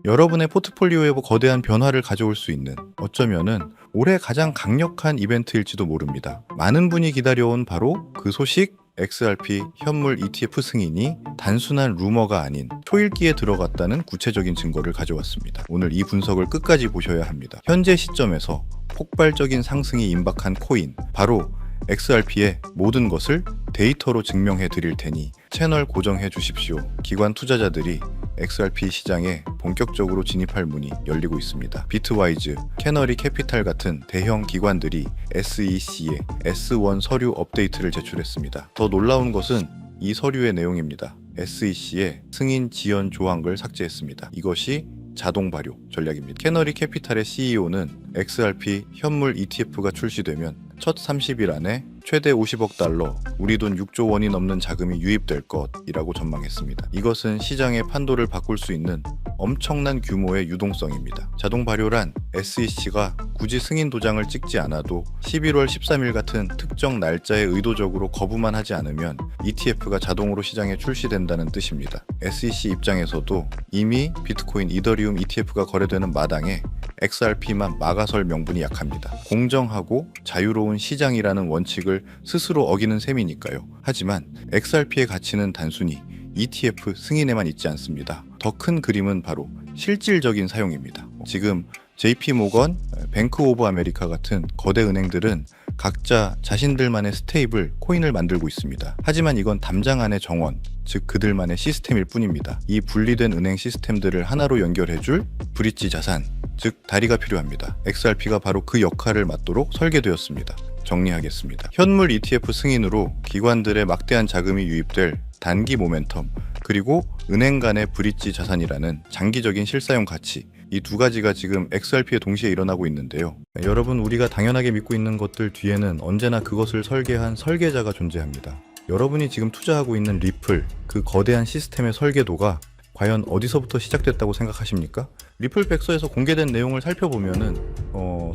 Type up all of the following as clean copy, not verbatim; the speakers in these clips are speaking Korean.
여러분의 포트폴리오에 거대한 변화를 가져올 수 있는, 어쩌면은 올해 가장 강력한 이벤트일지도 모릅니다. 많은 분이 기다려온 바로 그 소식, XRP 현물 ETF 승인이 단순한 루머가 아닌 초읽기에 들어갔다는 구체적인 증거를 가져왔습니다. 오늘 이 분석을 끝까지 보셔야 합니다. 현재 시점에서 폭발적인 상승이 임박한 코인, 바로 XRP의 모든 것을 데이터로 증명해 드릴 테니 채널 고정해 주십시오. 기관 투자자들이 XRP 시장에 본격적으로 진입할 문이 열리고 있습니다. 비트와이즈, 캐너리 캐피탈 같은 대형 기관들이 SEC에 S1 서류 업데이트를 제출했습니다. 더 놀라운 것은 이 서류의 내용입니다. SEC에 승인 지연 조항을 삭제했습니다. 이것이 자동 발효 전략입니다. 캐너리 캐피탈의 CEO는 XRP 현물 ETF가 출시되면 첫 30일 안에 최대 50억 달러, 우리 돈 6조 원이 넘는 자금이 유입될 것이라고 전망했습니다. 이것은 시장의 판도를 바꿀 수 있는 엄청난 규모의 유동성입니다. 자동 발효란 SEC가 굳이 승인 도장을 찍지 않아도 11월 13일 같은 특정 날짜에 의도적으로 거부만 하지 않으면 ETF가 자동으로 시장에 출시된다는 뜻입니다. SEC 입장에서도 이미 비트코인, 이더리움 ETF가 거래되는 마당에 XRP만 막아설 명분이 약합니다. 공정하고 자유로운 시장이라는 원칙을 스스로 어기는 셈이니까요. 하지만 XRP의 가치는 단순히 ETF 승인에만 있지 않습니다. 더 큰 그림은 바로 실질적인 사용입니다. 지금 JP모건, 뱅크 오브 아메리카 같은 거대 은행들은 각자 자신들만의 스테이블 코인을 만들고 있습니다. 하지만 이건 담장 안의 정원, 즉 그들만의 시스템일 뿐입니다. 이 분리된 은행 시스템들을 하나로 연결해줄 브릿지 자산, 즉 다리가 필요합니다. XRP가 바로 그 역할을 맡도록 설계되었습니다. 정리하겠습니다. 현물 ETF 승인으로 기관들의 막대한 자금이 유입될 단기 모멘텀, 그리고 은행 간의 브릿지 자산이라는 장기적인 실사용 가치, 이 두 가지가 지금 XRP에 동시에 일어나고 있는데요. 여러분, 우리가 당연하게 믿고 있는 것들 뒤에는 언제나 그것을 설계한 설계자가 존재합니다. 여러분이 지금 투자하고 있는 리플, 그 거대한 시스템의 설계도가 과연 어디서부터 시작됐다고 생각하십니까? 리플 백서에서 공개된 내용을 살펴보면은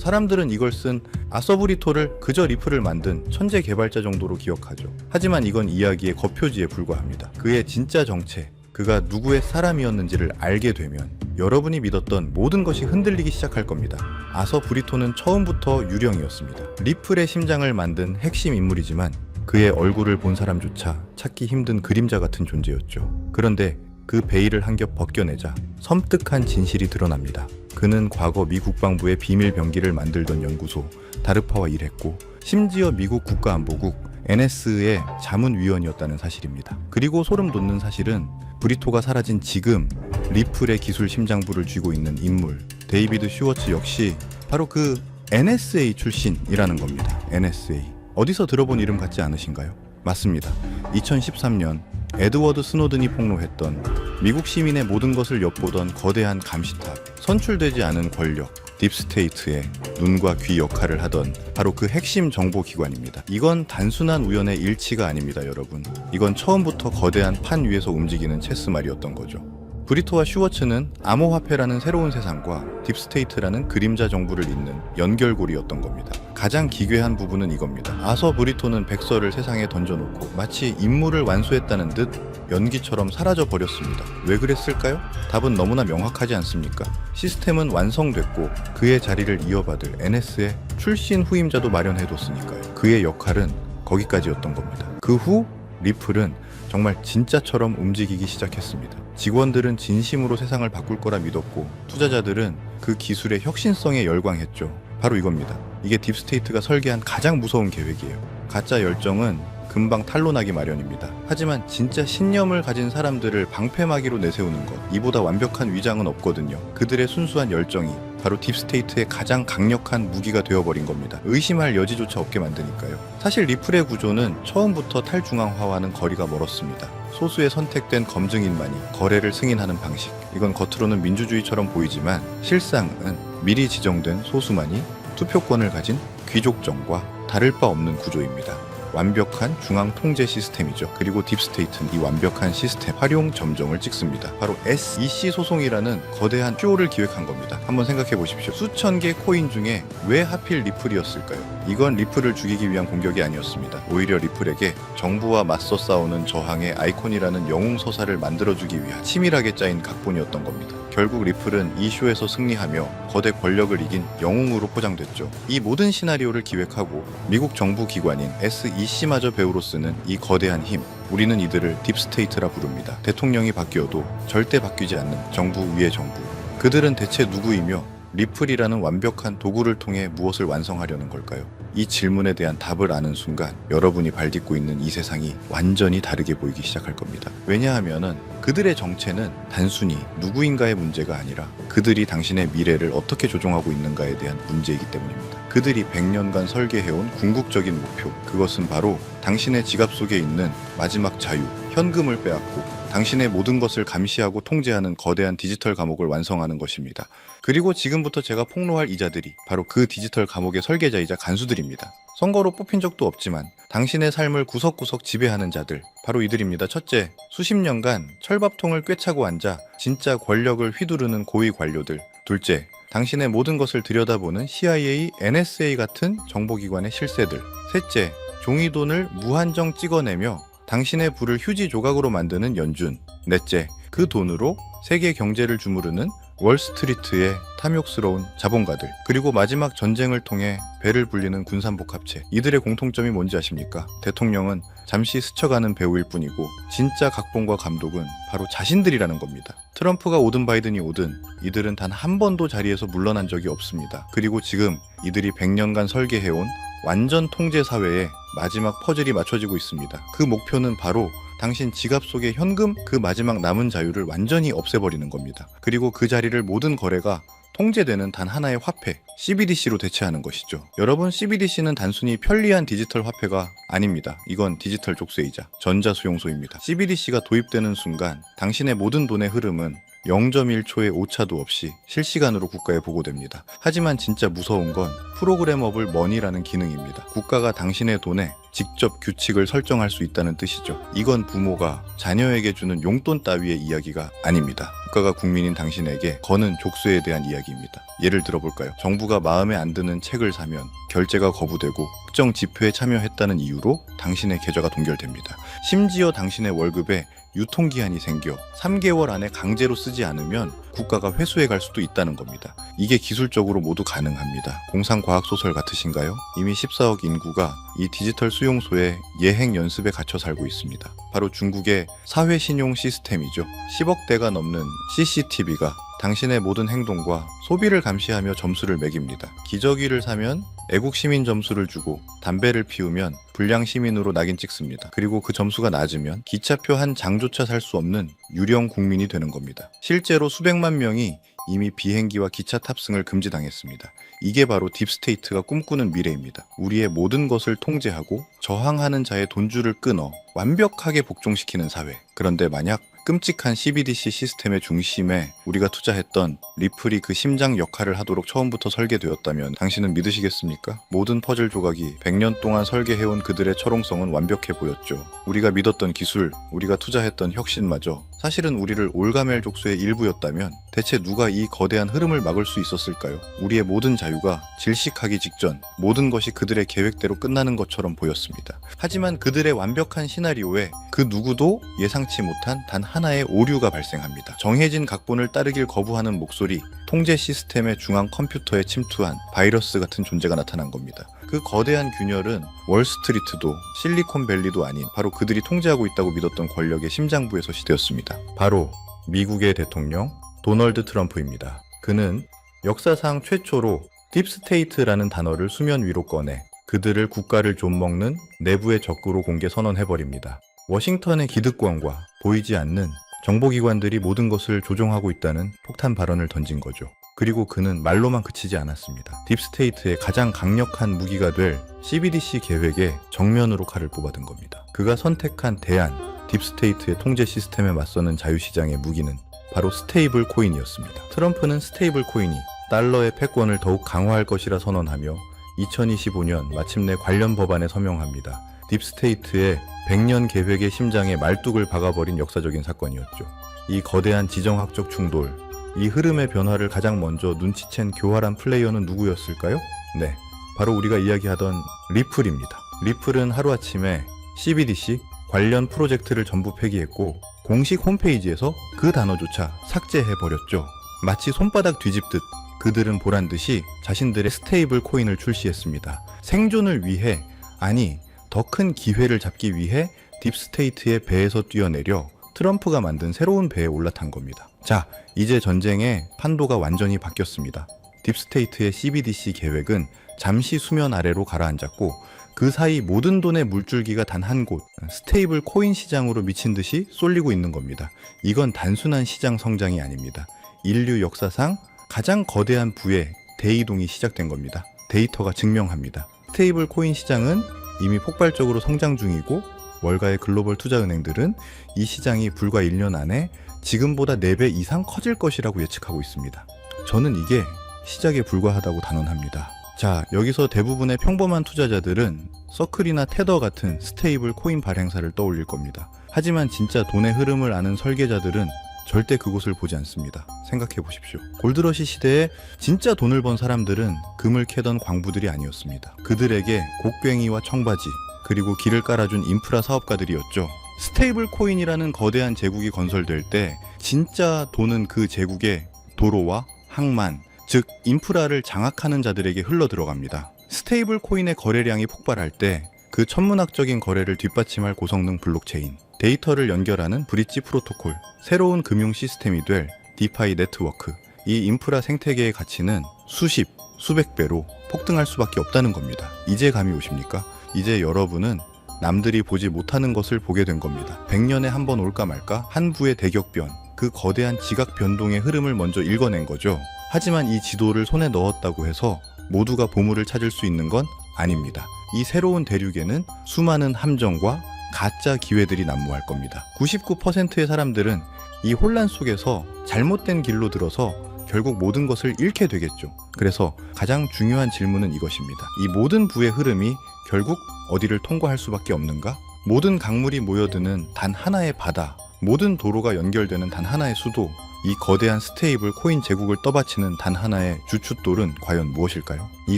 사람들은 이걸 쓴 아서브리토를 그저 리플을 만든 천재 개발자 정도로 기억하죠. 하지만 이건 이야기의 겉표지에 불과합니다. 그의 진짜 정체, 그가 누구의 사람이었는지를 알게 되면 여러분이 믿었던 모든 것이 흔들리기 시작할 겁니다. 아서브리토는 처음부터 유령이었습니다. 리플의 심장을 만든 핵심 인물이지만 그의 얼굴을 본 사람조차 찾기 힘든 그림자 같은 존재였죠. 그런데 그 베일을 한 겹 벗겨내자 섬뜩한 진실이 드러납니다. 그는 과거 미 국방부의 비밀 병기를 만들던 연구소 다르파와 일했고, 심지어 미국 국가안보국 NS의 자문위원이었다는 사실입니다. 그리고 소름 돋는 사실은 브리토가 사라진 지금 리플의 기술 심장부를 쥐고 있는 인물 데이비드 슈워츠 역시 바로 그 NSA 출신이라는 겁니다. NSA. 어디서 들어본 이름 같지 않으신가요? 맞습니다. 2013년 에드워드 스노든이 폭로했던 미국 시민의 모든 것을 엿보던 거대한 감시탑, 선출되지 않은 권력, 딥스테이트의 눈과 귀 역할을 하던 바로 그 핵심 정보기관입니다. 이건 단순한 우연의 일치가 아닙니다, 여러분. 이건 처음부터 거대한 판 위에서 움직이는 체스말이었던 거죠. 브리토와 슈워츠는 암호화폐라는 새로운 세상과 딥스테이트라는 그림자 정부를 잇는 연결고리였던 겁니다. 가장 기괴한 부분은 이겁니다. 아서 브리토는 백서를 세상에 던져놓고 마치 임무를 완수했다는 듯 연기처럼 사라져 버렸습니다. 왜 그랬을까요? 답은 너무나 명확하지 않습니까? 시스템은 완성됐고 그의 자리를 이어받을 NS의 출신 후임자도 마련해뒀으니까요. 그의 역할은 거기까지였던 겁니다. 그 후 리플은 정말 진짜처럼 움직이기 시작했습니다. 직원들은 진심으로 세상을 바꿀 거라 믿었고, 투자자들은 그 기술의 혁신성에 열광했죠. 바로 이겁니다. 이게 딥스테이트가 설계한 가장 무서운 계획이에요. 가짜 열정은 금방 탄로나기 마련입니다. 하지만 진짜 신념을 가진 사람들을 방패막이로 내세우는 것, 이보다 완벽한 위장은 없거든요. 그들의 순수한 열정이 바로 딥스테이트의 가장 강력한 무기가 되어버린 겁니다. 의심할 여지조차 없게 만드니까요. 사실 리플의 구조는 처음부터 탈중앙화와는 거리가 멀었습니다. 소수의 선택된 검증인만이 거래를 승인하는 방식, 이건 겉으로는 민주주의처럼 보이지만 실상은 미리 지정된 소수만이 투표권을 가진 귀족정과 다를 바 없는 구조입니다. 완벽한 중앙 통제 시스템이죠. 그리고 딥스테이트는 이 완벽한 시스템 활용 점정을 찍습니다. 바로 SEC 소송이라는 거대한 쇼를 기획한 겁니다. 한번 생각해 보십시오. 수천 개 코인 중에 왜 하필 리플이었을까요? 이건 리플을 죽이기 위한 공격이 아니었습니다. 오히려 리플에게 정부와 맞서 싸우는 저항의 아이콘이라는 영웅 서사를 만들어주기 위한 치밀하게 짜인 각본이었던 겁니다. 결국 리플은 이 쇼에서 승리하며 거대 권력을 이긴 영웅으로 포장됐죠. 이 모든 시나리오를 기획하고 미국 정부 기관인 SEC마저 배우로 쓰는 이 거대한 힘, 우리는 이들을 딥스테이트라 부릅니다. 대통령이 바뀌어도 절대 바뀌지 않는 정부 위의 정부. 그들은 대체 누구이며 리플이라는 완벽한 도구를 통해 무엇을 완성하려는 걸까요? 이 질문에 대한 답을 아는 순간 여러분이 발딛고 있는 이 세상이 완전히 다르게 보이기 시작할 겁니다. 왜냐하면은 그들의 정체는 단순히 누구인가의 문제가 아니라 그들이 당신의 미래를 어떻게 조종하고 있는가에 대한 문제이기 때문입니다. 그들이 100년간 설계해온 궁극적인 목표, 그것은 바로 당신의 지갑 속에 있는 마지막 자유, 현금을 빼앗고 당신의 모든 것을 감시하고 통제하는 거대한 디지털 감옥을 완성하는 것입니다. 그리고 지금부터 제가 폭로할 이자들이 바로 그 디지털 감옥의 설계자이자 간수들입니다. 선거로 뽑힌 적도 없지만 당신의 삶을 구석구석 지배하는 자들, 바로 이들입니다. 첫째, 수십 년간 철밥통을 꿰차고 앉아 진짜 권력을 휘두르는 고위 관료들. 둘째, 당신의 모든 것을 들여다보는 CIA, NSA 같은 정보기관의 실세들. 셋째, 종이돈을 무한정 찍어내며 당신의 부를 휴지 조각으로 만드는 연준. 넷째, 그 돈으로 세계 경제를 주무르는 월스트리트의 탐욕스러운 자본가들. 그리고 마지막 전쟁을 통해 배를 불리는 군산복합체. 이들의 공통점이 뭔지 아십니까? 대통령은 잠시 스쳐가는 배우일 뿐이고 진짜 각본과 감독은 바로 자신들이라는 겁니다. 트럼프가 오든 바이든이 오든 이들은 단 한 번도 자리에서 물러난 적이 없습니다. 그리고 지금 이들이 100년간 설계해온 완전 통제 사회에 마지막 퍼즐이 맞춰지고 있습니다. 그 목표는 바로 당신 지갑 속의 현금, 그 마지막 남은 자유를 완전히 없애버리는 겁니다. 그리고 그 자리를 모든 거래가 통제되는 단 하나의 화폐, CBDC로 대체하는 것이죠. 여러분, CBDC는 단순히 편리한 디지털 화폐가 아닙니다. 이건 디지털 족쇄이자 전자수용소입니다. CBDC가 도입되는 순간 당신의 모든 돈의 흐름은 0.1초의 오차도 없이 실시간으로 국가에 보고됩니다. 하지만 진짜 무서운 건 프로그래머블 머니라는 기능입니다. 국가가 당신의 돈에 직접 규칙을 설정할 수 있다는 뜻이죠. 이건 부모가 자녀에게 주는 용돈 따위의 이야기가 아닙니다. 국가가 국민인 당신에게 거는 족쇄에 대한 이야기입니다. 예를 들어볼까요? 정부가 마음에 안 드는 책을 사면 결제가 거부되고 특정 집회에 참여했다는 이유로 당신의 계좌가 동결됩니다. 심지어 당신의 월급에 유통기한이 생겨 3개월 안에 강제로 쓰지 않으면 국가가 회수해 갈 수도 있다는 겁니다. 이게 기술적으로 모두 가능합니다. 공상과학소설 같으신가요? 이미 14억 인구가 이 디지털 수용소의 예행 연습에 갇혀 살고 있습니다. 바로 중국의 사회신용 시스템이죠. 10억 대가 넘는 CCTV가 당신의 모든 행동과 소비를 감시하며 점수를 매깁니다. 기저귀를 사면 애국 시민 점수를 주고 담배를 피우면 불량 시민으로 낙인 찍습니다. 그리고 그 점수가 낮으면 기차표 한 장조차 살 수 없는 유령 국민이 되는 겁니다. 실제로 수백만 명이 이미 비행기와 기차 탑승을 금지당했습니다. 이게 바로 딥스테이트가 꿈꾸는 미래입니다. 우리의 모든 것을 통제하고 저항하는 자의 돈줄을 끊어 완벽하게 복종시키는 사회. 그런데 만약 끔찍한 CBDC 시스템의 중심에 우리가 투자했던 리플이 그 심장 역할을 하도록 처음부터 설계되었다면 당신은 믿으시겠습니까? 모든 퍼즐 조각이 100년 동안 설계해온 그들의 철옹성은 완벽해 보였죠. 우리가 믿었던 기술, 우리가 투자했던 혁신마저 사실은 우리를 올가멜 족쇄의 일부였다면 대체 누가 이 거대한 흐름을 막을 수 있었을까요? 우리의 모든 자유가 질식하기 직전 모든 것이 그들의 계획대로 끝나는 것처럼 보였습니다. 하지만 그들의 완벽한 시나리오에 그 누구도 예상치 못한 단 하나의 오류가 발생합니다. 정해진 각본을 따르길 거부하는 목소리, 통제 시스템의 중앙 컴퓨터에 침투한 바이러스 같은 존재가 나타난 겁니다. 그 거대한 균열은 월스트리트도 실리콘밸리도 아닌 바로 그들이 통제하고 있다고 믿었던 권력의 심장부에서 시되었습니다. 바로 미국의 대통령 도널드 트럼프입니다. 그는 역사상 최초로 딥스테이트라는 단어를 수면 위로 꺼내 그들을 국가를 좀먹는 내부의 적으로 공개 선언해버립니다. 워싱턴의 기득권과 보이지 않는 정보기관들이 모든 것을 조종하고 있다는 폭탄 발언을 던진 거죠. 그리고 그는 말로만 그치지 않았습니다. 딥스테이트의 가장 강력한 무기가 될 CBDC 계획에 정면으로 칼을 뽑아든 겁니다. 그가 선택한 대안, 딥스테이트의 통제 시스템에 맞서는 자유시장의 무기는 바로 스테이블 코인이었습니다. 트럼프는 스테이블 코인이 달러의 패권을 더욱 강화할 것이라 선언하며 2025년 마침내 관련 법안에 서명합니다. 딥스테이트의 100년 계획의 심장에 말뚝을 박아버린 역사적인 사건이었죠. 이 거대한 지정학적 충돌, 이 흐름의 변화를 가장 먼저 눈치챈 교활한 플레이어는 누구였을까요? 네, 바로 우리가 이야기하던 리플입니다. 리플은 하루아침에 CBDC 관련 프로젝트를 전부 폐기했고 공식 홈페이지에서 그 단어조차 삭제해버렸죠. 마치 손바닥 뒤집듯 그들은 보란듯이 자신들의 스테이블 코인을 출시했습니다. 생존을 위해, 아니 더 큰 기회를 잡기 위해 딥스테이트의 배에서 뛰어내려 트럼프가 만든 새로운 배에 올라탄 겁니다. 자, 이제 전쟁의 판도가 완전히 바뀌었습니다. 딥스테이트의 CBDC 계획은 잠시 수면 아래로 가라앉았고 그 사이 모든 돈의 물줄기가 단 한 곳, 스테이블 코인 시장으로 미친 듯이 쏠리고 있는 겁니다. 이건 단순한 시장 성장이 아닙니다. 인류 역사상 가장 거대한 부의 대이동이 시작된 겁니다. 데이터가 증명합니다. 스테이블 코인 시장은 이미 폭발적으로 성장 중이고 월가의 글로벌 투자은행들은 이 시장이 불과 1년 안에 지금보다 4배 이상 커질 것이라고 예측하고 있습니다. 저는 이게 시작에 불과하다고 단언합니다. 자, 여기서 대부분의 평범한 투자자들은 서클이나 테더 같은 스테이블 코인 발행사를 떠올릴 겁니다. 하지만 진짜 돈의 흐름을 아는 설계자들은 절대 그곳을 보지 않습니다. 생각해 보십시오. 골드러시 시대에 진짜 돈을 번 사람들은 금을 캐던 광부들이 아니었습니다. 그들에게 곡괭이와 청바지, 그리고 길을 깔아준 인프라 사업가들이었죠. 스테이블 코인이라는 거대한 제국이 건설될 때 진짜 돈은 그 제국의 도로와 항만, 즉 인프라를 장악하는 자들에게 흘러 들어갑니다. 스테이블 코인의 거래량이 폭발할 때 그 천문학적인 거래를 뒷받침할 고성능 블록체인, 데이터를 연결하는 브릿지 프로토콜, 새로운 금융 시스템이 될 디파이 네트워크, 이 인프라 생태계의 가치는 수십, 수백 배로 폭등할 수밖에 없다는 겁니다. 이제 감이 오십니까? 이제 여러분은 남들이 보지 못하는 것을 보게 된 겁니다. 100년에 한 번 올까 말까 한 부의 대격변, 그 거대한 지각 변동의 흐름을 먼저 읽어낸 거죠. 하지만 이 지도를 손에 넣었다고 해서 모두가 보물을 찾을 수 있는 건 아닙니다. 이 새로운 대륙에는 수많은 함정과 가짜 기회들이 난무할 겁니다. 99%의 사람들은 이 혼란 속에서 잘못된 길로 들어서 결국 모든 것을 잃게 되겠죠. 그래서 가장 중요한 질문은 이것입니다. 이 모든 부의 흐름이 결국 어디를 통과할 수밖에 없는가? 모든 강물이 모여드는 단 하나의 바다, 모든 도로가 연결되는 단 하나의 수도, 이 거대한 스테이블 코인 제국을 떠받치는 단 하나의 주춧돌은 과연 무엇일까요? 이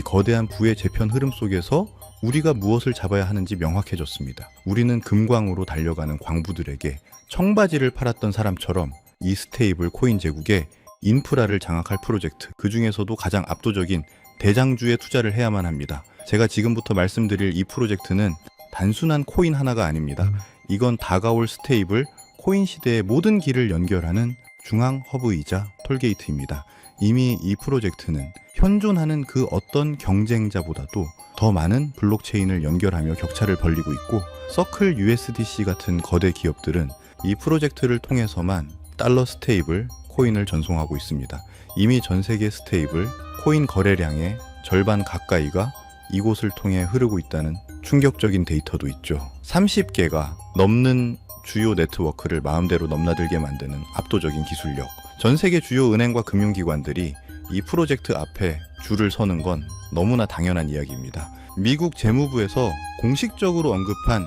거대한 부의 재편 흐름 속에서 우리가 무엇을 잡아야 하는지 명확해졌습니다. 우리는 금광으로 달려가는 광부들에게 청바지를 팔았던 사람처럼 이 스테이블 코인 제국의 인프라를 장악할 프로젝트, 그 중에서도 가장 압도적인 대장주에 투자를 해야만 합니다. 제가 지금부터 말씀드릴 이 프로젝트는 단순한 코인 하나가 아닙니다. 이건 다가올 스테이블 코인 시대의 모든 길을 연결하는 중앙 허브이자 톨게이트입니다. 이미 이 프로젝트는 현존하는 그 어떤 경쟁자보다도 더 많은 블록체인을 연결하며 격차를 벌리고 있고, 서클 USDC 같은 거대 기업들은 이 프로젝트를 통해서만 달러 스테이블 코인을 전송하고 있습니다. 이미 전 세계 스테이블 코인 거래량의 절반 가까이가 이곳을 통해 흐르고 있다는 충격적인 데이터도 있죠. 30개가 넘는 주요 네트워크를 마음대로 넘나들게 만드는 압도적인 기술력. 전 세계 주요 은행과 금융기관들이 이 프로젝트 앞에 줄을 서는 건 너무나 당연한 이야기입니다. 미국 재무부에서 공식적으로 언급한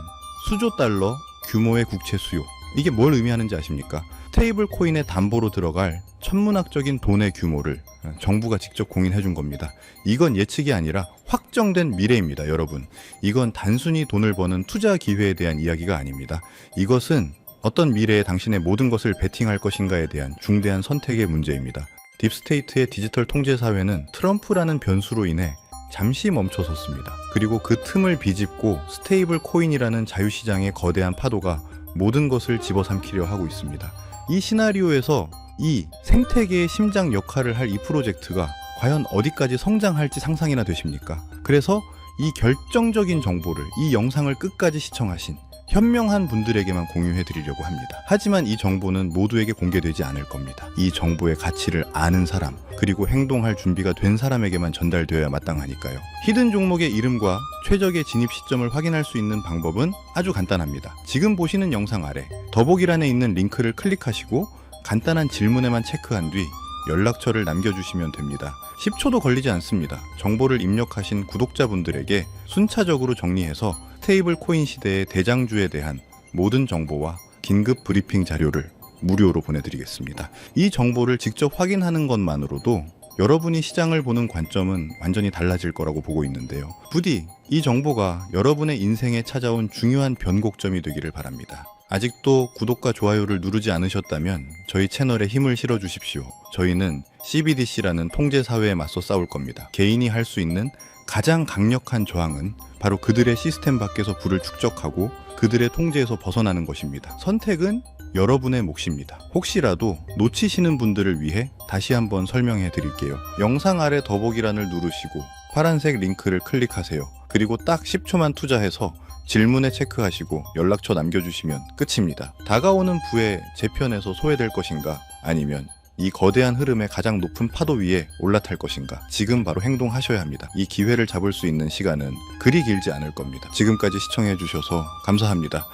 수조 달러 규모의 국채 수요. 이게 뭘 의미하는지 아십니까? 스테이블 코인의 담보로 들어갈 천문학적인 돈의 규모를 정부가 직접 공인해 준 겁니다. 이건 예측이 아니라 확정된 미래입니다, 여러분. 이건 단순히 돈을 버는 투자 기회에 대한 이야기가 아닙니다. 이것은 어떤 미래에 당신의 모든 것을 베팅할 것인가에 대한 중대한 선택의 문제입니다. 딥스테이트의 디지털 통제 사회는 트럼프라는 변수로 인해 잠시 멈춰섰습니다. 그리고 그 틈을 비집고 스테이블 코인이라는 자유시장의 거대한 파도가 모든 것을 집어삼키려 하고 있습니다. 이 시나리오에서 이 생태계의 심장 역할을 할 이 프로젝트가 과연 어디까지 성장할지 상상이나 되십니까? 그래서 이 결정적인 정보를, 이 영상을 끝까지 시청하신 현명한 분들에게만 공유해 드리려고 합니다. 하지만 이 정보는 모두에게 공개되지 않을 겁니다. 이 정보의 가치를 아는 사람, 그리고 행동할 준비가 된 사람에게만 전달되어야 마땅하니까요. 히든 종목의 이름과 최적의 진입 시점을 확인할 수 있는 방법은 아주 간단합니다. 지금 보시는 영상 아래 더보기란에 있는 링크를 클릭하시고 간단한 질문에만 체크한 뒤 연락처를 남겨주시면 됩니다. 10초도 걸리지 않습니다. 정보를 입력하신 구독자분들에게 순차적으로 정리해서 스테이블 코인 시대의 대장주에 대한 모든 정보와 긴급 브리핑 자료를 무료로 보내드리겠습니다. 이 정보를 직접 확인하는 것만으로도 여러분이 시장을 보는 관점은 완전히 달라질 거라고 보고 있는데요. 부디 이 정보가 여러분의 인생에 찾아온 중요한 변곡점이 되기를 바랍니다. 아직도 구독과 좋아요를 누르지 않으셨다면 저희 채널에 힘을 실어 주십시오. 저희는 CBDC라는 통제 사회에 맞서 싸울 겁니다. 개인이 할 수 있는 가장 강력한 저항은 바로 그들의 시스템 밖에서 부를 축적하고 그들의 통제에서 벗어나는 것입니다. 선택은 여러분의 몫입니다. 혹시라도 놓치시는 분들을 위해 다시 한번 설명해 드릴게요. 영상 아래 더보기란을 누르시고 파란색 링크를 클릭하세요. 그리고 딱 10초만 투자해서 질문에 체크하시고 연락처 남겨주시면 끝입니다. 다가오는 부에 제 편에서 소외될 것인가? 아니면 이 거대한 흐름의 가장 높은 파도 위에 올라탈 것인가? 지금 바로 행동하셔야 합니다. 이 기회를 잡을 수 있는 시간은 그리 길지 않을 겁니다. 지금까지 시청해주셔서 감사합니다.